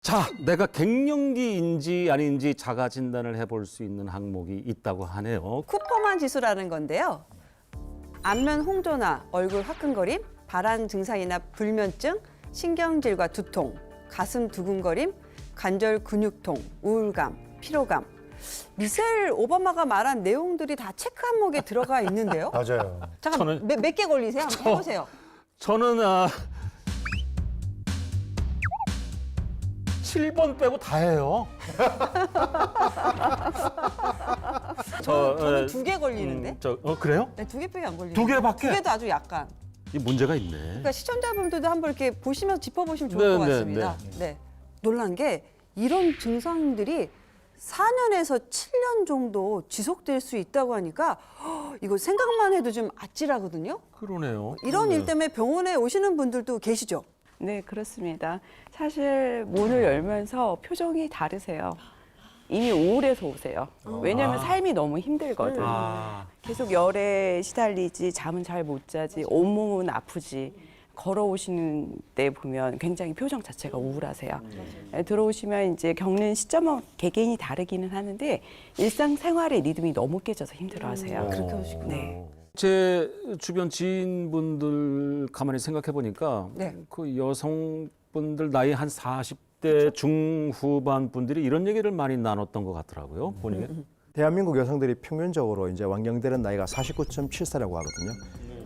자, 내가 갱년기인지 아닌지 자가 진단을 해볼 수 있는 항목이 있다고 하네요. 쿠퍼만 지수라는 건데요. 안면 홍조나 얼굴 화끈거림, 발한 증상이나 불면증, 신경질과 두통, 가슴 두근거림, 관절 근육통, 우울감, 피로감. 미셀 오바마가 말한 내용들이 다 체크 항목에 들어가 있는데요. 맞아요. 잠깐 몇 개 걸리세요? 한번 해보세요. 저는 7번 빼고 다 해요. 저는 2개 걸리는데. 그래요? 네, 2개밖에 안 걸리는데. 2개밖에? 2개도 아주 약간. 이 문제가 있네. 그러니까 시청자분들도 한번 이렇게 보시면 짚어보시면 좋을 네, 것 네, 같습니다. 네. 놀란 게 이런 증상들이 4년에서 7년 정도 지속될 수 있다고 하니까 이거 생각만 해도 좀 아찔하거든요. 그러네요. 이런 일 때문에 병원에 오시는 분들도 계시죠? 네, 그렇습니다. 사실 문을 열면서 표정이 다르세요. 이미 우울해서 오세요. 왜냐하면 삶이 너무 힘들거든. 계속 열에 시달리지, 잠은 잘 못 자지, 온몸은 아프지. 걸어오시는 때 보면 굉장히 표정 자체가 우울하세요. 들어오시면 이제 겪는 시점은 개개인이 다르기는 하는데 일상생활의 리듬이 너무 깨져서 힘들어하세요. 그렇게 오시구나. 네. 제 주변 지인분들 가만히 생각해 보니까 네. 그 여성분들 나이 한 40대 중후반 분들이 이런 얘기를 많이 나눴던 것 같더라고요. 보니까. 대한민국 여성들이 평균적으로 이제 완경되는 나이가 49.7세라고 하거든요.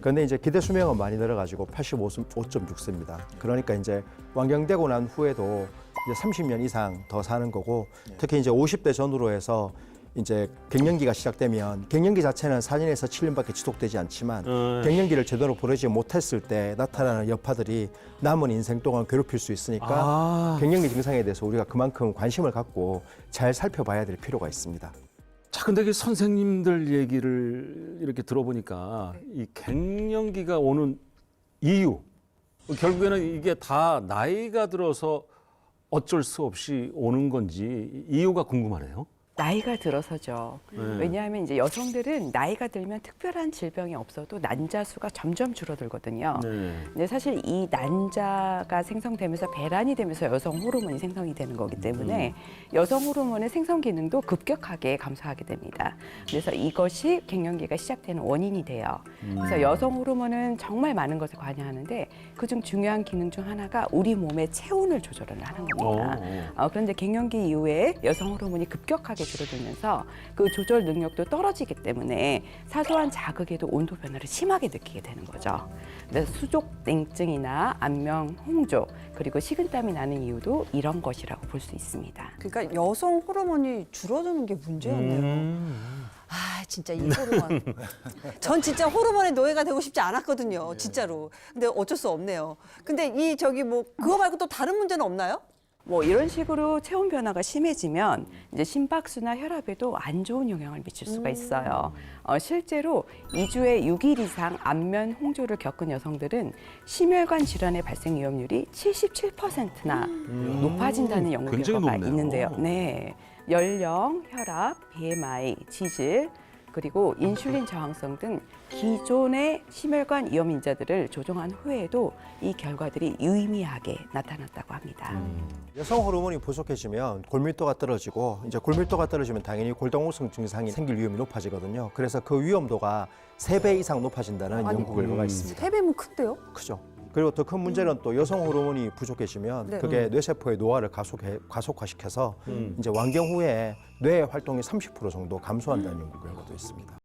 그런데 이제 기대 수명은 많이 늘어가지고 85.6세입니다. 그러니까 이제 완경되고 난 후에도 이제 30년 이상 더 사는 거고, 특히 이제 50대 전후로 해서 이제 갱년기가 시작되면 갱년기 자체는 4년에서 7년밖에 지속되지 않지만 갱년기를 제대로 보내지 못했을 때 나타나는 여파들이 남은 인생 동안 괴롭힐 수 있으니까 갱년기 증상에 대해서 우리가 그만큼 관심을 갖고 잘 살펴봐야 될 필요가 있습니다. 자, 근데 그 선생님들 얘기를 이렇게 들어보니까 이 갱년기가 오는 이유, 결국에는 이게 다 나이가 들어서 어쩔 수 없이 오는 건지 이유가 궁금하네요. 나이가 들어서죠. 왜냐하면 이제 여성들은 나이가 들면 특별한 질병이 없어도 난자 수가 점점 줄어들거든요. 근데 사실 이 난자가 생성되면서 배란이 되면서 여성 호르몬이 생성이 되는 거기 때문에 여성 호르몬의 생성 기능도 급격하게 감소하게 됩니다. 그래서 이것이 갱년기가 시작되는 원인이 돼요. 그래서 여성 호르몬은 정말 많은 것에 관여하는데 그중 중요한 기능 중 하나가 우리 몸의 체온을 조절을 하는 겁니다. 그런데 갱년기 이후에 여성 호르몬이 급격하게 줄어들면서 그 조절 능력도 떨어지기 때문에 사소한 자극에도 온도 변화를 심하게 느끼게 되는 거죠. 그래서 수족 냉증이나 안면 홍조 그리고 식은땀이 나는 이유도 이런 것이라고 볼 수 있습니다. 그러니까 여성 호르몬이 줄어드는 게 문제였네요. 아, 진짜 이 호르몬. 전 진짜 호르몬의 노예가 되고 싶지 않았거든요. 진짜로. 근데 어쩔 수 없네요. 근데 이 그거 말고 또 다른 문제는 없나요? 뭐 이런 식으로 체온 변화가 심해지면 이제 심박수나 혈압에도 안 좋은 영향을 미칠 수가 있어요. 실제로 2주에 6일 이상 안면 홍조를 겪은 여성들은 심혈관 질환의 발생 위험률이 77%나 높아진다는 연구 굉장히 결과가 높네요. 있는데요. 네, 연령, 혈압, BMI, 지질 그리고 인슐린 저항성 등 기존의 심혈관 위험 인자들을 조정한 후에도 이 결과들이 유의미하게 나타났다고 합니다. 여성 호르몬이 부족해지면 골밀도가 떨어지고 이제 골밀도가 떨어지면 당연히 골다공증 증상이 생길 위험이 높아지거든요. 그래서 그 위험도가 3배 이상 높아진다는 연구 결과가 있습니다. 3배면 큰데요? 크죠. 그리고 더 큰 문제는 또 여성 호르몬이 부족해지면 네. 그게 뇌세포의 노화를 가속화시켜서 이제 완경 후에 뇌 활동이 30% 정도 감소한다는 연구 결과도 있습니다.